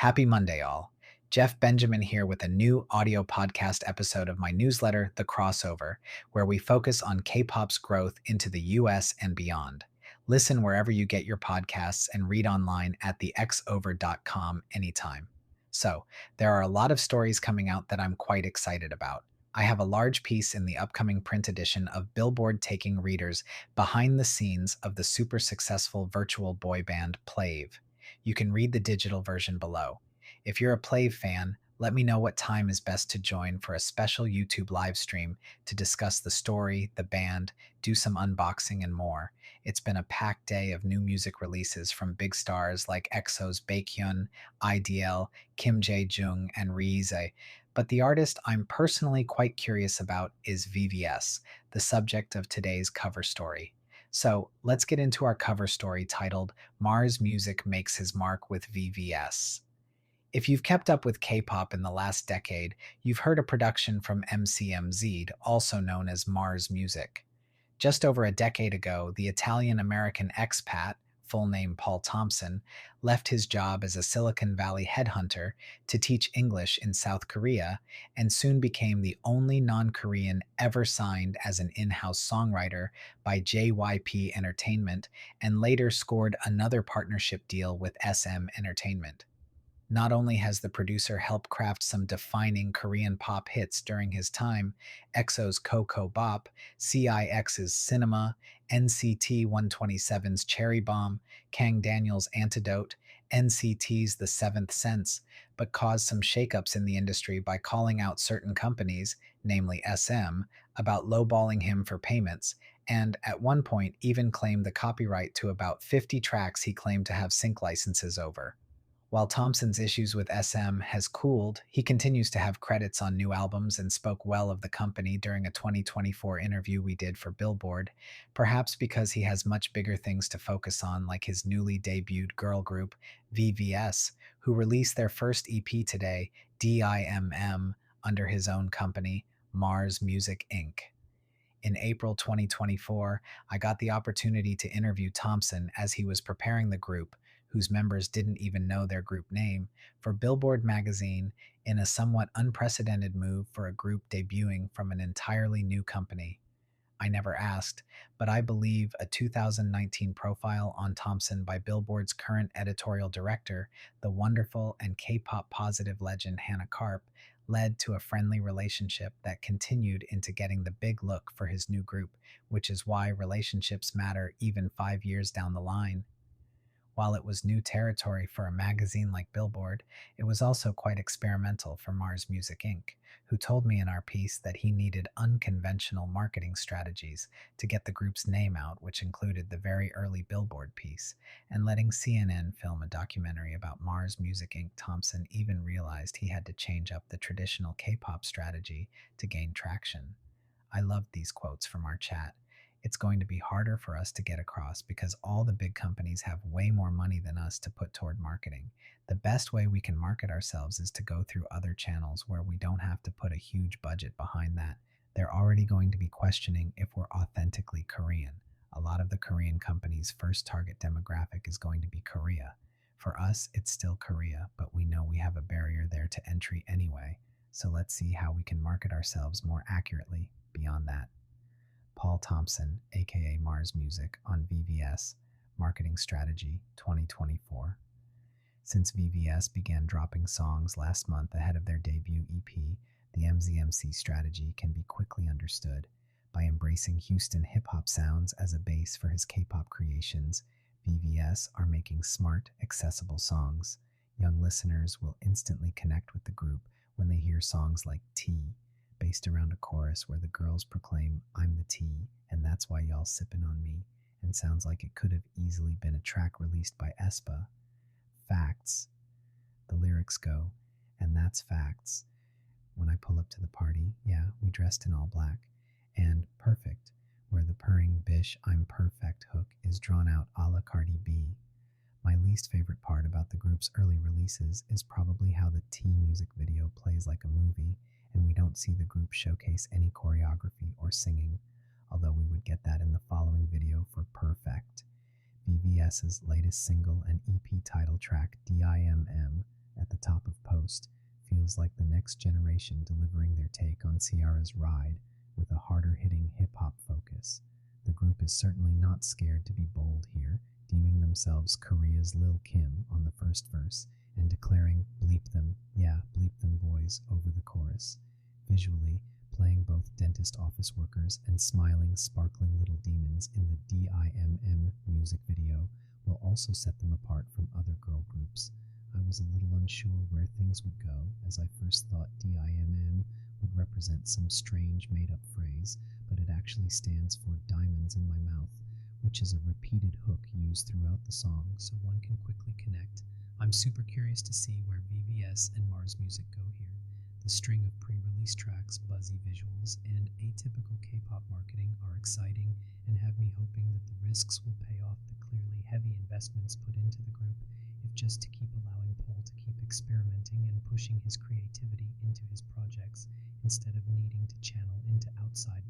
Happy Monday, all. Jeff Benjamin here with a new audio podcast episode of my newsletter, The Crossover, where we focus on K pop's growth into the US and beyond. Listen wherever you get your podcasts and read online at thexover.com anytime. So, there are a lot of stories coming out that I'm quite excited about. I have a large piece in the upcoming print edition of Billboard taking readers behind the scenes of the super successful virtual boy band Plav. You can read the digital version below. If you're a Plav fan, let me know what time is best to join for a special YouTube live stream to discuss the story, the band, do some unboxing, and more. It's been a packed day of new music releases from big stars like EXO's Baekhyun, IDL, Kim Jae-jung, and Rize. But the artist I'm personally quite curious about is VVS, the subject of today's cover story. So let's get into our cover story titled Mars Music Makes His Mark with VVS. If you've kept up with K-pop in the last decade, you've heard a production from MZMC, also known as Mars Music. Just over a decade ago, the Italian-American expat, full name Paul Thompson, left his job as a Silicon Valley headhunter to teach English in South Korea and soon became the only non-Korean ever signed as an in-house songwriter by JYP Entertainment and later scored another partnership deal with SM Entertainment. Not only has the producer helped craft some defining Korean pop hits during his time, EXO's Coco Bop, CIX's Cinema, NCT 127's Cherry Bomb, Kang Daniel's Antidote, NCT's The Seventh Sense, but caused some shakeups in the industry by calling out certain companies, namely SM, about lowballing him for payments, and at one point even claimed the copyright to about 50 tracks he claimed to have sync licenses over. While Thompson's issues with SM has cooled, he continues to have credits on new albums and spoke well of the company during a 2024 interview we did for Billboard, perhaps because he has much bigger things to focus on, like his newly debuted girl group, VVS, who released their first EP today, DIMM, under his own company, Mars Music Inc. In April 2024, I got the opportunity to interview Thompson as he was preparing the group, whose members didn't even know their group name, for Billboard magazine in a somewhat unprecedented move for a group debuting from an entirely new company. I never asked, but I believe a 2019 profile on Thompson by Billboard's current editorial director, the wonderful and K-pop positive legend Hannah Karp, led to a friendly relationship that continued into getting the big look for his new group, which is why relationships matter even 5 years down the line. While it was new territory for a magazine like Billboard, it was also quite experimental for Mars Music Inc., who told me in our piece that he needed unconventional marketing strategies to get the group's name out, which included the very early Billboard piece, and letting CNN film a documentary about Mars Music Inc. Thompson even realized he had to change up the traditional K-pop strategy to gain traction. I loved these quotes from our chat. It's going to be harder for us to get across because all the big companies have way more money than us to put toward marketing. The best way we can market ourselves is to go through other channels where we don't have to put a huge budget behind that. They're already going to be questioning if we're authentically Korean. A lot of the Korean companies' first target demographic is going to be Korea. For us, it's still Korea, but we know we have a barrier there to entry anyway. So let's see how we can market ourselves more accurately beyond that. Paul Thompson, aka Mars Music, on VVS Marketing Strategy 2024. Since VVS began dropping songs last month ahead of their debut EP, the MZMC strategy can be quickly understood. By embracing Houston hip-hop sounds as a base for his K-pop creations, VVS are making smart, accessible songs. Young listeners will instantly connect with the group when they hear songs like T, based around a chorus where the girls proclaim, "I'm the T, and that's why y'all sippin' on me," and sounds like it could have easily been a track released by aespa. Facts. The lyrics go, "And that's facts. When I pull up to the party, yeah, we dressed in all black." And "Perfect," where the purring bish "I'm perfect" hook is drawn out a la Cardi B. My least favorite part about the group's early releases is probably how the T music video plays like a movie, and we don't see the group showcase any choreography or singing, although we would get that in the following video for Perfect. VVS's latest single and EP title track, DIMM, at the top of post feels like the next generation delivering their take on Ciara's Ride with a harder-hitting hip-hop focus. The group is certainly not scared to be bold here, deeming themselves Korea's Lil Kim on the first verse and declaring bleep them, yeah, bleep them boys over the chorus. Visually, playing both dentist office workers and smiling, sparkling little demons in the DIMM music video will also set them apart from other girl groups. I was a little unsure where things would go, as I first thought DIMM would represent some strange made-up phrase, but it actually stands for Diamonds in My Mouth, which is a repeated hook used throughout the song, so one can quickly connect. I'm super curious to see where VVS and Mars Music go here. The string of pre-release tracks, buzzy visuals, and atypical K-pop marketing are exciting and have me hoping that the risks will pay off the clearly heavy investments put into the group, if just to keep allowing Paul to keep experimenting and pushing his creativity into his projects instead of needing to channel into outside